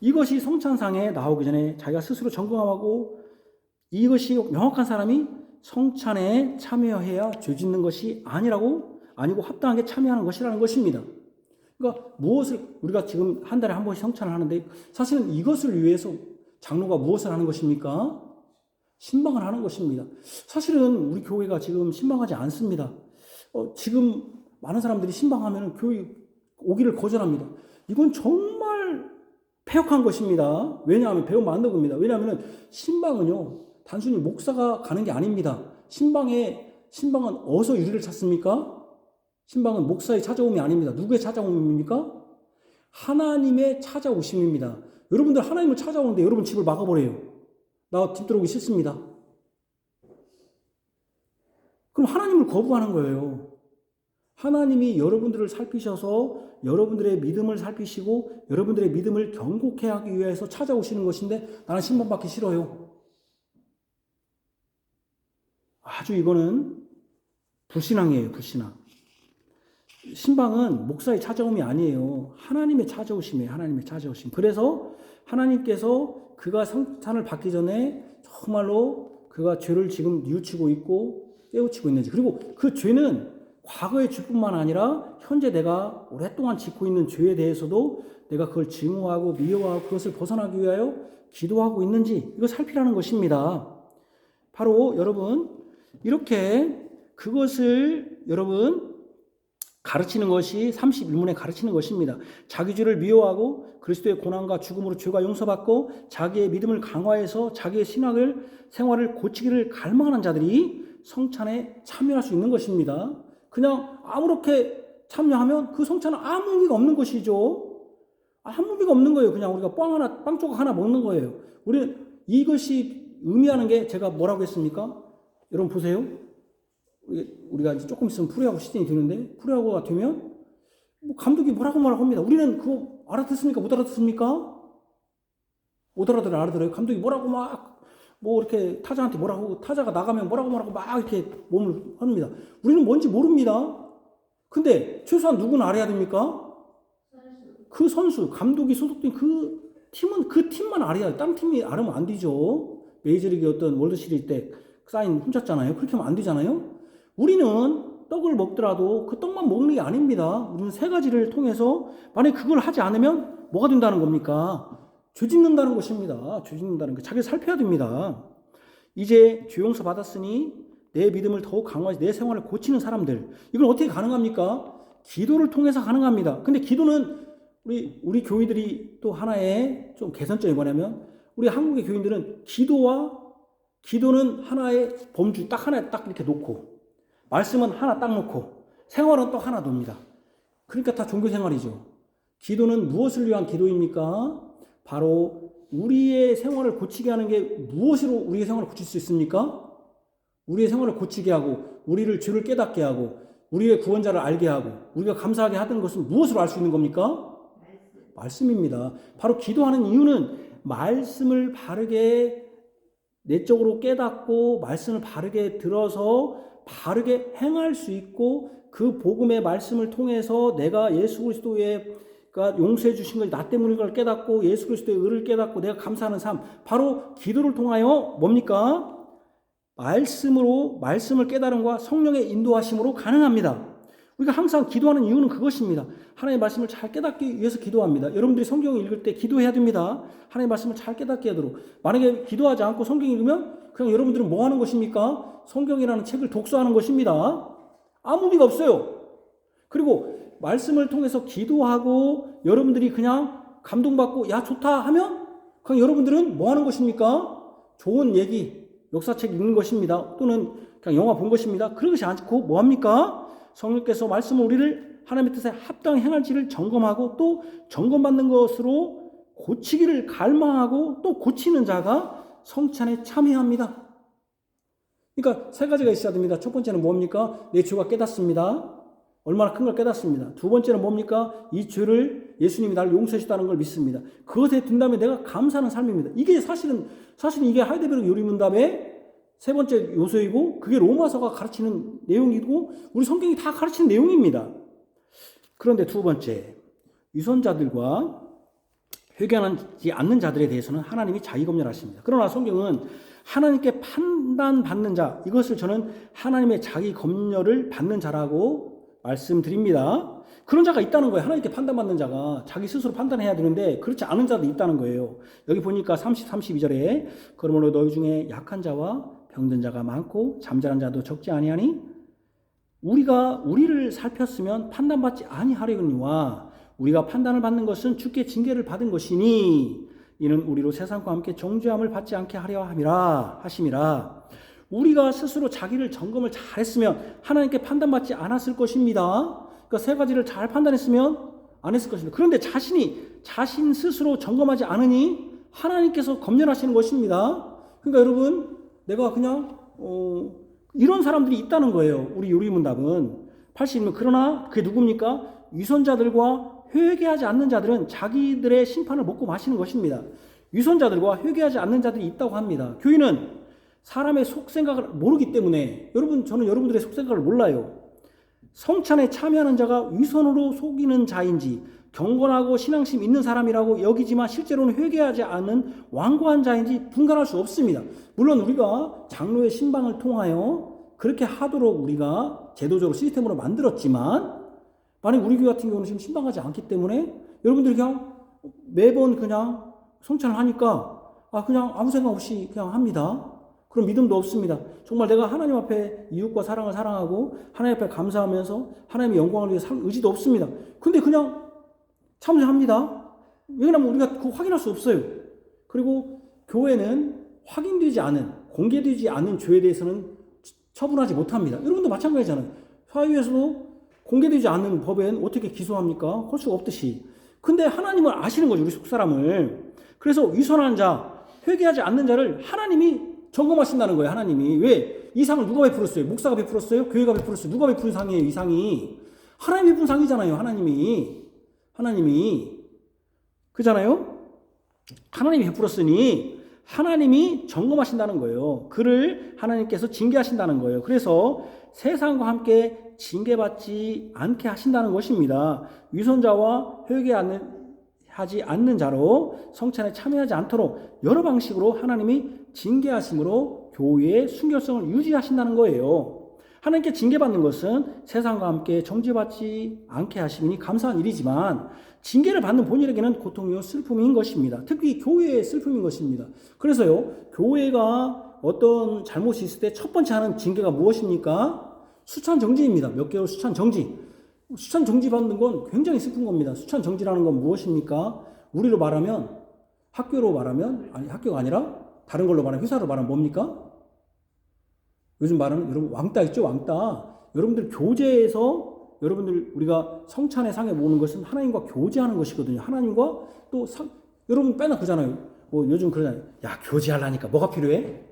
[SPEAKER 1] 이것이 성찬상에 나오기 전에 자기가 스스로 점검하고 이것이 명확한 사람이 성찬에 참여해야 죄 짓는 것이 아니고 합당하게 참여하는 것이라는 것입니다. 그러니까 무엇을 우리가 지금 한 달에 한 번씩 성찬을 하는데 사실은 이것을 위해서 장로가 무엇을 하는 것입니까? 신방을 하는 것입니다. 사실은 우리 교회가 지금 신방하지 않습니다. 지금 많은 사람들이 신방하면 교회 오기를 거절합니다. 이건 정말 폐역한 것입니다. 왜냐하면 배우면 안 되는 겁니다. 왜냐하면 신방은요 단순히 목사가 가는 게 아닙니다. 신방은 어디서 유리를 찾습니까? 신방은 목사의 찾아옴이 아닙니다. 누구의 찾아옴입니까? 하나님의 찾아오심입니다. 여러분들 하나님을 찾아오는데 여러분 집을 막아버려요. 나 집 들어오기 싫습니다. 그럼 하나님을 거부하는 거예요. 하나님이 여러분들을 살피셔서 여러분들의 믿음을 살피시고 여러분들의 믿음을 견고케 하기 위해서 찾아오시는 것인데 나는 신방 받기 싫어요. 아주 이거는 불신앙이에요. 불신앙. 신방은 목사의 찾아옴이 아니에요. 하나님의 찾아오심이에요. 하나님의 찾아오심. 그래서 하나님께서 그가 성찬을 받기 전에 정말로 그가 죄를 지금 뉘우치고 있고 깨우치고 있는지, 그리고 그 죄는 과거의 죄뿐만 아니라 현재 내가 오랫동안 짓고 있는 죄에 대해서도 내가 그걸 증오하고 미워하고 그것을 벗어나기 위하여 기도하고 있는지 이거 살피라는 것입니다. 바로 여러분 이렇게 그것을 여러분 가르치는 것이 31문에 가르치는 것입니다. 자기 죄를 미워하고 그리스도의 고난과 죽음으로 죄가 용서받고 자기의 믿음을 강화해서 자기의 생활을 고치기를 갈망하는 자들이 성찬에 참여할 수 있는 것입니다. 그냥 아무렇게 참여하면 그 성찬은 아무 의미가 없는 것이죠. 아무 의미가 없는 거예요. 그냥 우리가 빵 조각 하나 먹는 거예요. 우리는 이것이 의미하는 게 제가 뭐라고 했습니까? 여러분 보세요. 우리가 이제 조금 있으면 프로야구 시즌이 되는데 프로야구가 되면 뭐 감독이 뭐라고 합니다. 우리는 그거 알아듣습니까? 못 알아듣습니까? 못 알아들어요. 감독이 뭐라고 뭐 이렇게 타자한테 뭐라고 타자가 나가면 뭐라고 막 이렇게 몸을 합니다. 우리는 뭔지 모릅니다. 근데 최소한 누구는 알아야 됩니까? 그 선수, 감독이 소속된 그 팀은 그 팀만 알아야 돼요. 다른 팀이 알면 안 되죠. 메이저리그 어떤 월드시리즈 때 사인 훔쳤잖아요. 그렇게 하면 안 되잖아요. 우리는 떡을 먹더라도 그 떡만 먹는 게 아닙니다. 우리는 세 가지를 통해서 만약에 그걸 하지 않으면 뭐가 된다는 겁니까? 죄 짓는다는 것입니다. 죄 짓는다는 거. 자기를 살펴야 됩니다. 이제 죄 용서 받았으니 내 믿음을 더욱 강화해서 내 생활을 고치는 사람들. 이건 어떻게 가능합니까? 기도를 통해서 가능합니다. 근데 기도는 우리 교회들이 또 하나의 좀 개선점이 뭐냐면 우리 한국의 교인들은 기도는 하나의 범주 딱 하나 딱 이렇게 놓고 말씀은 하나 딱 놓고 생활은 또 하나 놉니다. 그러니까 다 종교 생활이죠. 기도는 무엇을 위한 기도입니까? 바로 우리의 생활을 고치게 하는 게 무엇으로 우리의 생활을 고칠 수 있습니까? 우리의 생활을 고치게 하고 우리를 죄를 깨닫게 하고 우리의 구원자를 알게 하고 우리가 감사하게 하던 것은 무엇으로 알 수 있는 겁니까? 말씀입니다. 바로 기도하는 이유는 말씀을 바르게 내적으로 깨닫고 말씀을 바르게 들어서 바르게 행할 수 있고 그 복음의 말씀을 통해서 내가 예수 그리스도의 용서해 주신 것이 나 때문인 걸 깨닫고 예수 그리스도의 의를 깨닫고 내가 감사하는 삶, 바로 기도를 통하여 뭡니까? 말씀을 깨달음과 성령의 인도하심으로 가능합니다. 우리가 항상 기도하는 이유는 그것입니다. 하나님의 말씀을 잘 깨닫기 위해서 기도합니다. 여러분들이 성경을 읽을 때 기도해야 됩니다. 하나님의 말씀을 잘 깨닫게 하도록. 만약에 기도하지 않고 성경 읽으면 그냥 여러분들은 뭐 하는 것입니까? 성경이라는 책을 독서하는 것입니다. 아무 의미가 없어요. 그리고 말씀을 통해서 기도하고 여러분들이 그냥 감동받고 야 좋다 하면 그냥 여러분들은 뭐 하는 것입니까? 좋은 얘기, 역사책 읽는 것입니다. 또는 그냥 영화 본 것입니다. 그러지 않고 뭐 합니까? 성령께서 말씀을 우리를 하나님의 뜻에 합당히 행할지를 점검하고 또 점검받는 것으로 고치기를 갈망하고 또 고치는 자가 성찬에 참여합니다. 그러니까 세 가지가 있어야 됩니다. 첫 번째는 뭡니까? 내 죄가 깨닫습니다. 얼마나 큰 걸 깨닫습니다. 두 번째는 뭡니까? 이 죄를 예수님이 나를 용서해 주다는 걸 믿습니다. 그것에 든다면 내가 감사하는 삶입니다. 이게 사실은 이게 하이델베르크 요리문답의 세 번째 요소이고, 그게 로마서가 가르치는 내용이고, 우리 성경이 다 가르치는 내용입니다. 그런데 두 번째, 위선자들과 회개하지 않는 자들에 대해서는 하나님이 자기검열하십니다. 그러나 성경은 하나님께 판단받는 자, 이것을 저는 하나님의 자기검열을 받는 자라고 말씀드립니다. 그런 자가 있다는 거예요. 하나님께 판단받는 자가 자기 스스로 판단해야 되는데 그렇지 않은 자도 있다는 거예요. 여기 보니까 32절에 그러므로 너희 중에 약한 자와 병든 자가 많고 잠자는 자도 적지 아니하니 우리가 우리를 살폈으면 판단받지 아니하려거니와 우리가 판단을 받는 것은 주께 징계를 받은 것이니 이는 우리로 세상과 함께 정죄함을 받지 않게 하려 하심이라. 우리가 스스로 자기를 점검을 잘했으면 하나님께 판단받지 않았을 것입니다. 그러니까 세 가지를 잘 판단했으면 안 했을 것입니다. 그런데 자신 스스로 점검하지 않으니 하나님께서 검열하시는 것입니다. 그러니까 여러분, 내가 그냥 이런 사람들이 있다는 거예요. 우리 요리문답은 80면 그러나 그게 누굽니까? 위선자들과 회개하지 않는 자들은 자기들의 심판을 먹고 마시는 것입니다. 위선자들과 회개하지 않는 자들이 있다고 합니다. 교인은 사람의 속생각을 모르기 때문에 저는 여러분들의 속생각을 몰라요. 성찬에 참여하는 자가 위선으로 속이는 자인지 경건하고 신앙심 있는 사람이라고 여기지만 실제로는 회개하지 않은 완고한 자인지 분간할 수 없습니다. 물론 우리가 장로의 신방을 통하여 그렇게 하도록 우리가 제도적으로 시스템으로 만들었지만 만약 우리 교회 같은 경우는 지금 신방하지 않기 때문에 여러분들이 그냥 매번 그냥 성찬을 하니까 그냥 아무 생각 없이 그냥 합니다. 그런 믿음도 없습니다. 정말 내가 하나님 앞에 이웃과 사랑을 사랑하고 하나님 앞에 감사하면서 하나님의 영광을 위해 살 의지도 없습니다. 근데 그냥 참여합니다. 왜냐하면 우리가 그거 확인할 수 없어요. 그리고 교회는 확인되지 않은, 공개되지 않은 죄에 대해서는 처분하지 못합니다. 여러분도 마찬가지잖아요. 사회에서도 공개되지 않는 법엔 어떻게 기소합니까? 할 수가 없듯이. 근데 하나님은 아시는 거죠, 우리 속사람을. 그래서 위선한 자, 회개하지 않는 자를 하나님이 점검하신다는 거예요. 하나님이. 왜? 이 상을 누가 베풀었어요? 목사가 베풀었어요? 교회가 베풀었어요? 누가 베푼 상이에요? 이 상이. 하나님이 베푼 상이잖아요. 하나님이. 그잖아요? 하나님이 베풀었으니 하나님이 점검하신다는 거예요. 그를 하나님께서 징계하신다는 거예요. 그래서 세상과 함께 징계받지 않게 하신다는 것입니다. 위선자와 회개하지 않는 자로 성찬에 참여하지 않도록 여러 방식으로 하나님이 징계하심으로 교회의 순결성을 유지하신다는 거예요. 하나님께 징계받는 것은 세상과 함께 정죄받지 않게 하심이니 감사한 일이지만 징계를 받는 본인에게는 고통이요 슬픔인 것입니다. 특히 교회의 슬픔인 것입니다. 그래서요, 교회가 어떤 잘못이 있을 때 첫 번째 하는 징계가 무엇입니까? 수찬 정지입니다. 몇 개월 수찬 정지. 수찬 정지 받는 건 굉장히 슬픈 겁니다. 수찬 정지라는 건 무엇입니까? 우리로 말하면, 학교로 말하면, 학교가 아니라 다른 걸로 말하면 회사로 말하면 뭡니까? 요즘 말하는 여러분 왕따 있죠? 왕따. 여러분들 교제에서 여러분들 우리가 성찬의 상에 모으는 것은 하나님과 교제하는 것이거든요. 하나님과 또 여러분 빼나 그러잖아요. 요즘 그러잖아요. 야, 교제하려니까 뭐가 필요해?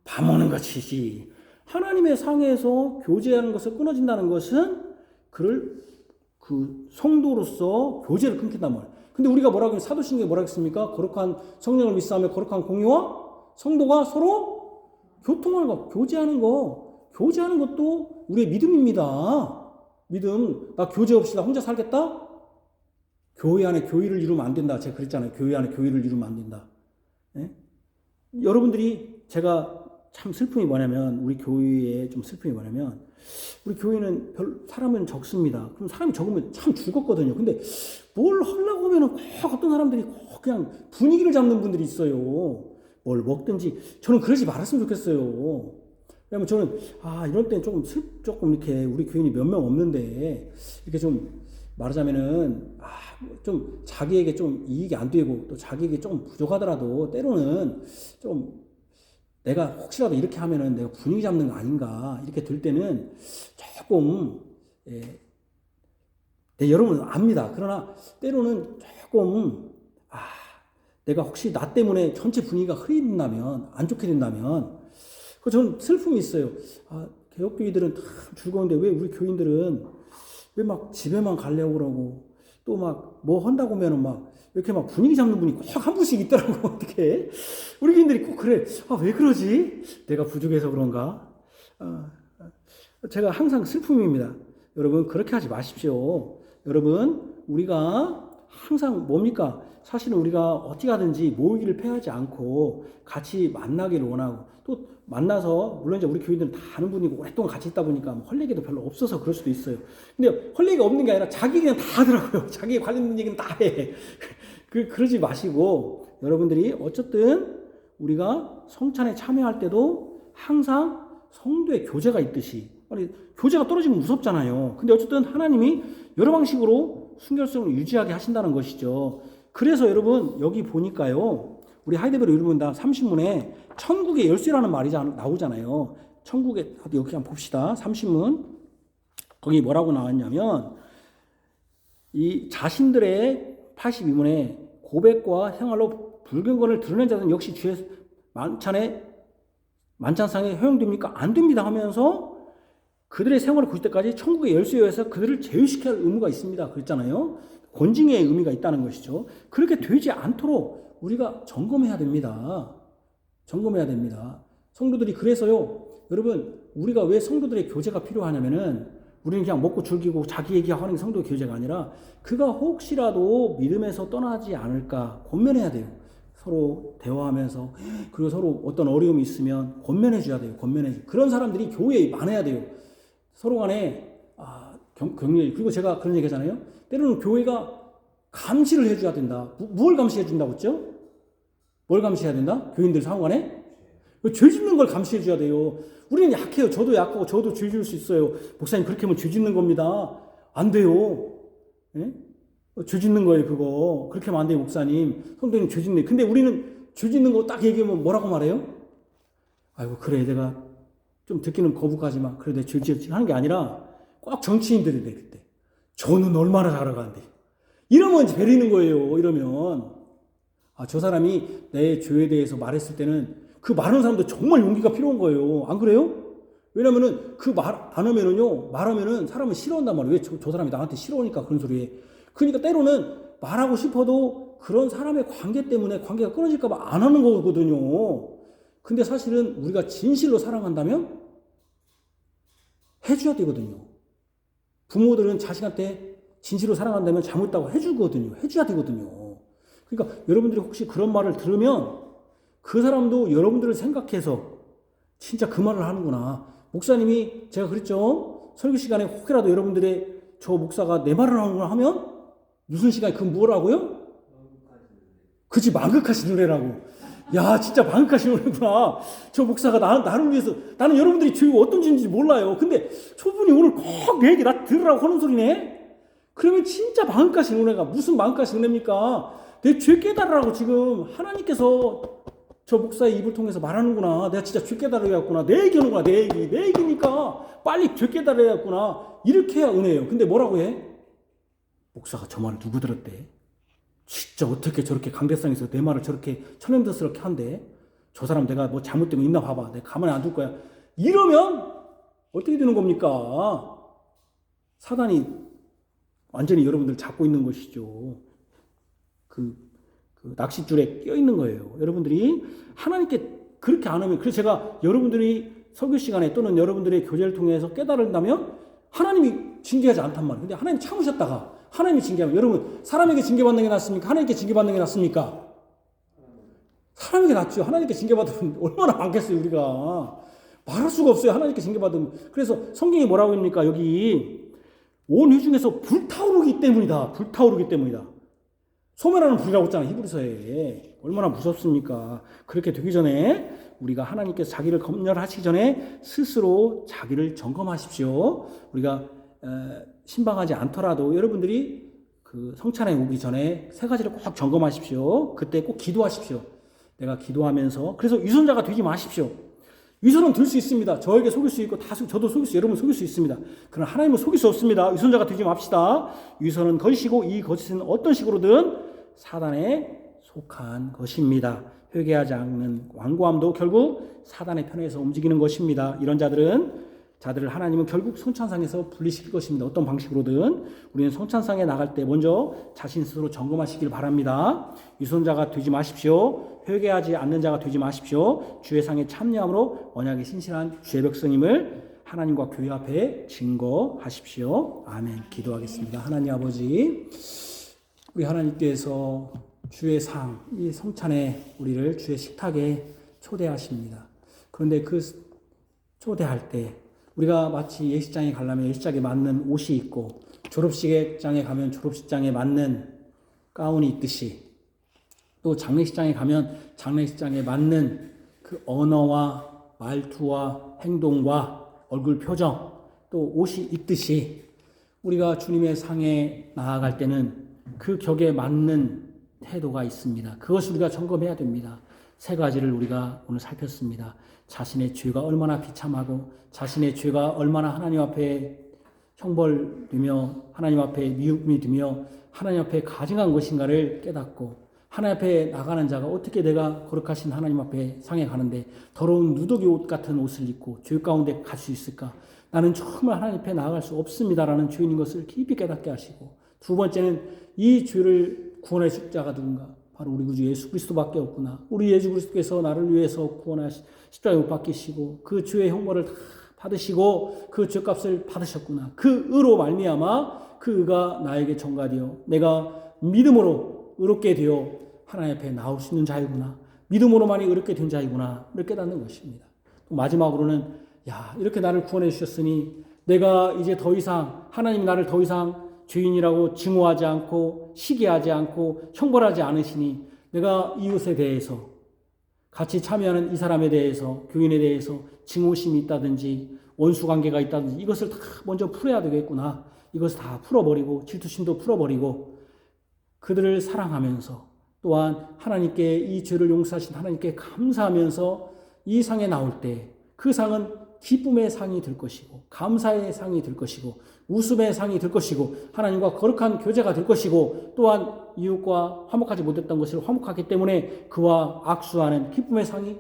[SPEAKER 1] 밥 먹는 것이지. 하나님의 상에서 교제하는 것을 끊어진다는 것은 그를 그 성도로서 교제를 끊긴단 말이에요. 근데 우리가 뭐라고 사도신경에 뭐라고 했습니까? 거룩한 성령을 믿사하며 거룩한 공유와 성도가 서로 교통하고 교제하는 것도 우리의 믿음입니다. 믿음. 나 교제 없이 나 혼자 살겠다? 교회 안에 교회를 이루면 안 된다. 제가 그랬잖아요. 교회 안에 교회를 이루면 안 된다. 네? 여러분들이 제가 참 슬픔이 뭐냐면 우리 교회에 좀 슬픔이 뭐냐면 우리 교회는 사람은 적습니다. 그럼 사람이 적으면 참 즐겁거든요. 근데 뭘 하려고 하면은 꼭 어떤 사람들이 꼭 그냥 분위기를 잡는 분들이 있어요. 뭘 먹든지. 저는 그러지 말았으면 좋겠어요. 왜냐면 저는 이런 때는 조금 이렇게 우리 교인이 몇 명 없는데 이렇게 좀 말하자면은 좀 자기에게 좀 이익이 안 되고 또 자기에게 좀 부족하더라도 때로는 좀 내가 혹시라도 이렇게 하면은 내가 분위기 잡는 거 아닌가 이렇게 들 때는 조금 여러분은 압니다. 그러나 때로는 조금 내가 혹시 나 때문에 전체 분위기가 흐린다면 안 좋게 된다면 저는 슬픔이 있어요. 개혁교회들은 참 즐거운데 왜 우리 교인들은 왜 막 집에만 가려고 그러고 또 막 뭐 한다고 하면은 막 이렇게 막 분위기 잡는 분이 꼭 한 분씩 있더라고. 어떻게 우리 교인들이 꼭 그래. 아, 왜 그러지? 내가 부족해서 그런가? 제가 항상 슬픔입니다. 여러분 그렇게 하지 마십시오. 여러분 우리가 항상 뭡니까? 사실은 우리가 어찌 가든지 모이기를 패하지 않고 같이 만나기를 원하고 또 만나서 물론 이제 우리 교인들은 다 아는 분이고 오랫동안 같이 있다 보니까 헐레기도 별로 없어서 그럴 수도 있어요. 근데 헐레기가 없는 게 아니라 자기 그냥 다 하더라고요. 자기에 관련된 얘기는 다 해. 그러지 마시고 여러분들이 어쨌든 우리가 성찬에 참여할 때도 항상 성도의 교제가 있듯이 아니 교제가 떨어지면 무섭잖아요. 근데 어쨌든 하나님이 여러 방식으로 순결성을 유지하게 하신다는 것이죠. 그래서 여러분 여기 보니까요. 우리 하이데베르 여러분 다 30문에 천국의 열쇠라는 말이 나오잖아요. 천국의 여기 한번 봅시다. 30문 거기 뭐라고 나왔냐면 이 자신들의 82문에 고백과 생활로 붉은 것을 드러낸 자들은 역시 주의 만찬상에 허용됩니까? 안 됩니다 하면서 그들의 생활을 구실 때까지 천국의 열쇠여서 그들을 제외시켜야 할 의무가 있습니다. 그랬잖아요. 권징의 의미가 있다는 것이죠. 그렇게 되지 않도록 우리가 점검해야 됩니다. 점검해야 됩니다. 성도들이 그래서요. 여러분 우리가 왜 성도들의 교제가 필요하냐면은 우리는 그냥 먹고 즐기고 자기 얘기하는 게 성도의 교제가 아니라 그가 혹시라도 믿음에서 떠나지 않을까 권면해야 돼요. 서로 대화하면서 그리고 서로 어떤 어려움이 있으면 권면해 줘야 돼요. 그런 사람들이 교회에 많아야 돼요. 서로 간에 격려. 그리고 제가 그런 얘기 하잖아요. 때로는 교회가 감시를 해줘야 된다. 뭘 감시해 준다고 했죠? 뭘 감시해야 된다? 교인들 상호 간에? 죄 짓는 걸 감시해 줘야 돼요. 우리는 약해요. 저도 약하고 저도 죄 지을 수 있어요. 목사님 그렇게 하면 죄 짓는 겁니다. 안 돼요. 예? 죄 짓는 거예요 그거. 그렇게 하면 안 돼요 목사님. 성도님 죄 짓네. 근데 우리는 죄 짓는 거 딱 얘기하면 뭐라고 말해요? 아이고 그래 내가 좀 듣기는 거북하지만 그래 내가 죄 짓지 하는 게 아니라 꼭 정치인들이래 그때. 저는 얼마나 잘하는데. 이러면 베리는 거예요. 이러면 저 사람이 내 죄에 대해서 말했을 때는 그 말하는 사람도 정말 용기가 필요한 거예요. 안 그래요? 왜냐면은 그 말 안 하면은요, 말하면은 사람은 싫어한단 말이에요. 왜 저 사람이 나한테 싫어하니까 그런 소리에. 그러니까 때로는 말하고 싶어도 그런 사람의 관계 때문에 관계가 끊어질까봐 안 하는 거거든요. 근데 사실은 우리가 진실로 사랑한다면 해줘야 되거든요. 부모들은 자식한테 진실로 사랑한다면 잘못했다고 해주거든요. 해줘야 되거든요. 그러니까 여러분들이 혹시 그런 말을 들으면 그 사람도 여러분들을 생각해서 진짜 그 말을 하는구나. 목사님이 제가 그랬죠. 설교 시간에 혹이라도 여러분들의 저 목사가 내 말을 하는구나 하면 무슨 시간에 그 뭐라고요? 그치 망극하신 노래라고. 야 진짜 망극하신 노래구나. 저 목사가 나를 위해서 나는 여러분들이 죄가 어떤 죄인지 몰라요. 근데 저분이 오늘 꼭 내 얘기 나 들으라고 하는 소리네. 그러면 진짜 망극하신 노래가 무슨 망극하신 노래입니까? 내 죄 깨달으라고 지금 하나님께서 저 목사의 입을 통해서 말하는구나. 내가 진짜 죄 깨달아야겠구나. 내 얘기하는구나. 내 얘기니까 빨리 죄 깨달아야겠구나. 이렇게 해야 은혜예요. 근데 뭐라고 해? 목사가 저 말을 누구 들었대? 진짜 어떻게 저렇게 강대상에서 내 말을 저렇게 천연덕스럽게 한대? 저 사람 내가 뭐 잘못된 거 있나 봐봐. 내가 가만히 안 둘 거야. 이러면 어떻게 되는 겁니까? 사단이 완전히 여러분들 잡고 있는 것이죠. 그 낚싯줄에 끼어 있는 거예요. 여러분들이 하나님께 그렇게 안 하면, 그래서 제가 여러분들이 설교 시간에 또는 여러분들의 교제를 통해서 깨달은다면 하나님이 징계하지 않단 말이에요. 근데 하나님 참으셨다가 하나님이 징계하면, 여러분 사람에게 징계받는 게 낫습니까? 하나님께 징계받는 게 낫습니까? 사람에게 낫죠. 하나님께 징계받으면 얼마나 많겠어요. 우리가 말할 수가 없어요. 하나님께 징계받으면. 그래서 성경이 뭐라고 합니까? 여기 온 회중에서 불타오르기 때문이다. 불타오르기 때문이다. 소멸하는 불이라고 했잖아요. 히브리서에. 얼마나 무섭습니까? 그렇게 되기 전에 우리가 하나님께서 자기를 검열하시기 전에 스스로 자기를 점검하십시오. 우리가 신방하지 않더라도 여러분들이 그 성찬에 오기 전에 세 가지를 꼭 점검하십시오. 그때 꼭 기도하십시오. 내가 기도하면서. 그래서 위선자가 되지 마십시오. 위선은 들 수 있습니다. 저에게 속일 수 있고 저도 속일 수, 여러분 속일 수 있습니다. 그러나 하나님은 속일 수 없습니다. 위선자가 되지 맙시다. 위선은 거짓이고 이 거짓은 어떤 식으로든 사단에 속한 것입니다. 회개하지 않는 완고함도 결국 사단의 편에서 움직이는 것입니다. 이런 자들은 자들을 하나님은 결국 성찬상에서 분리시킬 것입니다. 어떤 방식으로든 우리는 성찬상에 나갈 때 먼저 자신 스스로 점검하시길 바랍니다. 유선자가 되지 마십시오. 회개하지 않는 자가 되지 마십시오. 주의 상에 참여함으로 언약의 신실한 주의 백성임을 하나님과 교회 앞에 증거하십시오. 아멘. 기도하겠습니다. 하나님 아버지, 우리 하나님께서 주의 상, 이 성찬에 우리를 주의 식탁에 초대하십니다. 그런데 그 초대할 때 우리가 마치 예식장에 가려면 예식장에 맞는 옷이 있고 졸업식장에 가면 졸업식장에 맞는 가운이 있듯이 또 장례식장에 가면 장례식장에 맞는 그 언어와 말투와 행동과 얼굴 표정 또 옷이 있듯이 우리가 주님의 상에 나아갈 때는 그 격에 맞는 태도가 있습니다. 그것을 우리가 점검해야 됩니다. 세 가지를 우리가 오늘 살폈습니다. 자신의 죄가 얼마나 비참하고 자신의 죄가 얼마나 하나님 앞에 형벌되며 하나님 앞에 미움이 되며 하나님 앞에 가증한 것인가를 깨닫고 하나님 앞에 나가는 자가 어떻게 내가 거룩하신 하나님 앞에 상에 가는데 더러운 누더기 옷 같은 옷을 입고 죄 가운데 갈 수 있을까? 나는 정말 하나님 앞에 나아갈 수 없습니다라는 죄인인 것을 깊이 깨닫게 하시고 두 번째는 이 죄를 구원할 자가 누군가? 바로 우리 구주 예수 그리스도밖에 없구나. 우리 예수 그리스도께서 나를 위해서 구원하시 십자가에 못 박히시고 그 죄의 형벌을 다 받으시고 그 죄값을 받으셨구나. 그 의로 말미암아 그 의가 나에게 전가되어 내가 믿음으로 의롭게 되어 하나님 앞에 나올 수 있는 자이구나. 믿음으로만이 의롭게 된 자이구나. 를 깨닫는 것입니다. 또 마지막으로는 이렇게 나를 구원해 주셨으니 내가 이제 더 이상 하나님이 나를 더 이상 죄인이라고 증오하지 않고 시기하지 않고 형벌하지 않으시니 내가 이웃에 대해서 같이 참여하는 이 사람에 대해서 교인에 대해서 증오심이 있다든지 원수관계가 있다든지 이것을 다 먼저 풀어야 되겠구나. 이것을 다 풀어버리고 질투심도 풀어버리고 그들을 사랑하면서 또한 하나님께 이 죄를 용서하신 하나님께 감사하면서 이 상에 나올 때 그 상은 기쁨의 상이 될 것이고 감사의 상이 될 것이고 웃음의 상이 될 것이고 하나님과 거룩한 교제가 될 것이고 또한 이웃과 화목하지 못했던 것을 화목하기 때문에 그와 악수하는 기쁨의 상이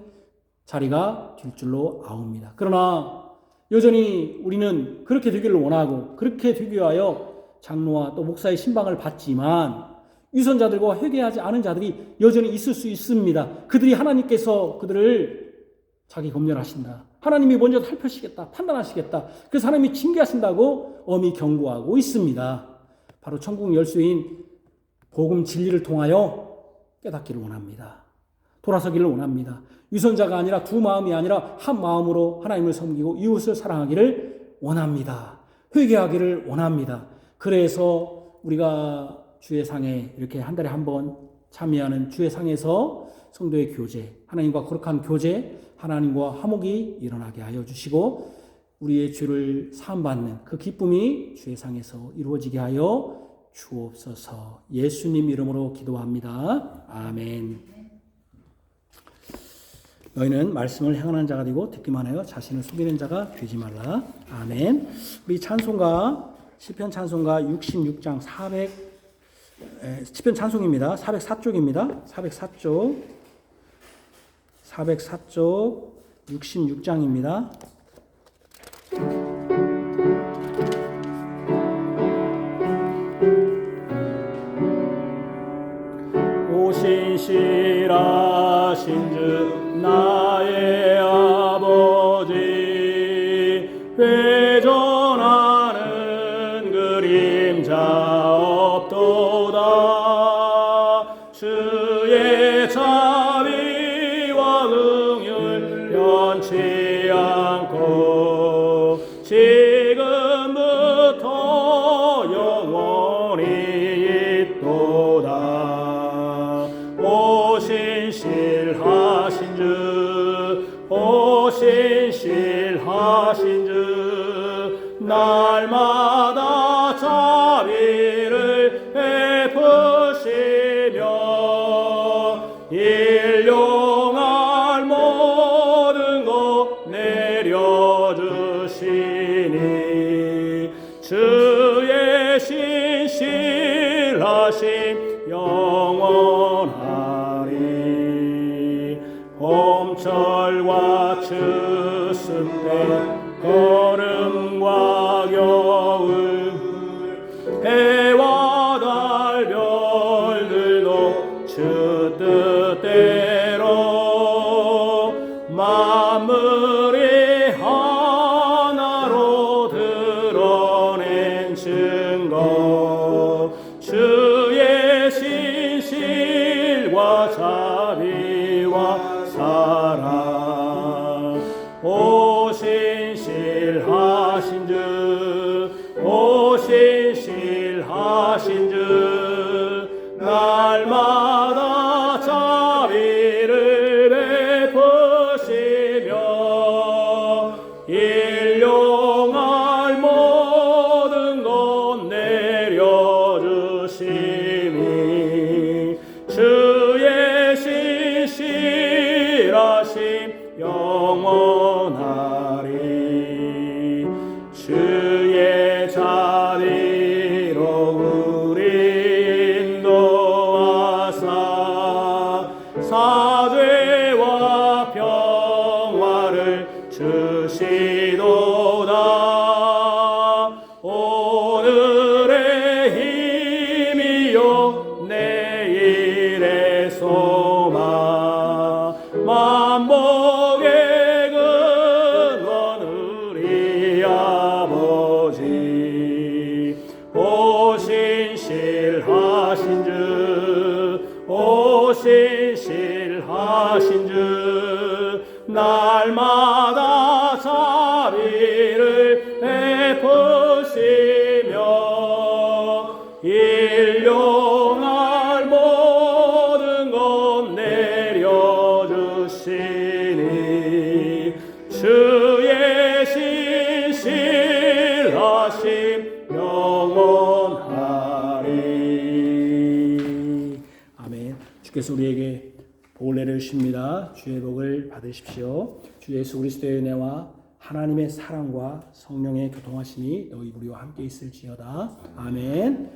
[SPEAKER 1] 자리가 될 줄로 아옵니다. 그러나 여전히 우리는 그렇게 되기를 원하고 그렇게 되기 위하여 장로와 또 목사의 신방을 받지만 위선자들과 회개하지 않은 자들이 여전히 있을 수 있습니다. 그들이 하나님께서 그들을 자기 검열하신다. 하나님이 먼저 살펴시겠다. 판단하시겠다. 그래서 하나님이 징계하신다고 엄히 경고하고 있습니다. 바로 천국 열쇠인 복음 진리를 통하여 깨닫기를 원합니다. 돌아서기를 원합니다. 위선자가 아니라 두 마음이 아니라 한 마음으로 하나님을 섬기고 이웃을 사랑하기를 원합니다. 회개하기를 원합니다. 그래서 우리가 주의 상에 이렇게 한 달에 한 번 참여하는 주의 상에서 성도의 교제, 하나님과 거룩한 교제, 하나님과 화목이 일어나게 하여 주시고 우리의 죄를 사함받는 그 기쁨이 주의 상에서 이루어지게 하여 주옵소서. 예수님 이름으로 기도합니다. 아멘. 너희는 말씀을 행하는 자가 되고 듣기만 하여 자신을 속이는 자가 되지 말라. 아멘. 우리 찬송가 시편 찬송가 66장 시편 찬송입니다. 404쪽입니다. 404쪽 66장입니다. 오신실하신즉 나의 아버지 회전하는 그림자 없도다. 주의 자비와 긍휼 변치 않고 지금부터 영원히 있도다. 오신실하신즉 날마다 자비를 베푸시며 일용할 모든 것 내려주시니 주의 신실하심 영원하리. 봄철과 추수 때 거름 신신하신즉 오신실하신즉 날마다 자비를 베푸시며 일용할 모든 것 내려주시니 주의 신실하심 영원하리. 주의 자비로 우리 인도하사 사죄와 평화를 주시도다. 오늘의 힘이요 내일의 소망 만복의 근원 우리 아버지 오신실하신즉 날마다 자비를 베푸시며 일용할 모든 것 내려주시니 주의 신실하심 영원하리. 아멘. 주께서 우리에게 복을 내려주십니다. 주의 복을 받으십시오. 주 예수 그리스도의 은혜와 하나님의 사랑과 성령의 교통하심이 너희 우리와 함께 있을지어다. 아멘.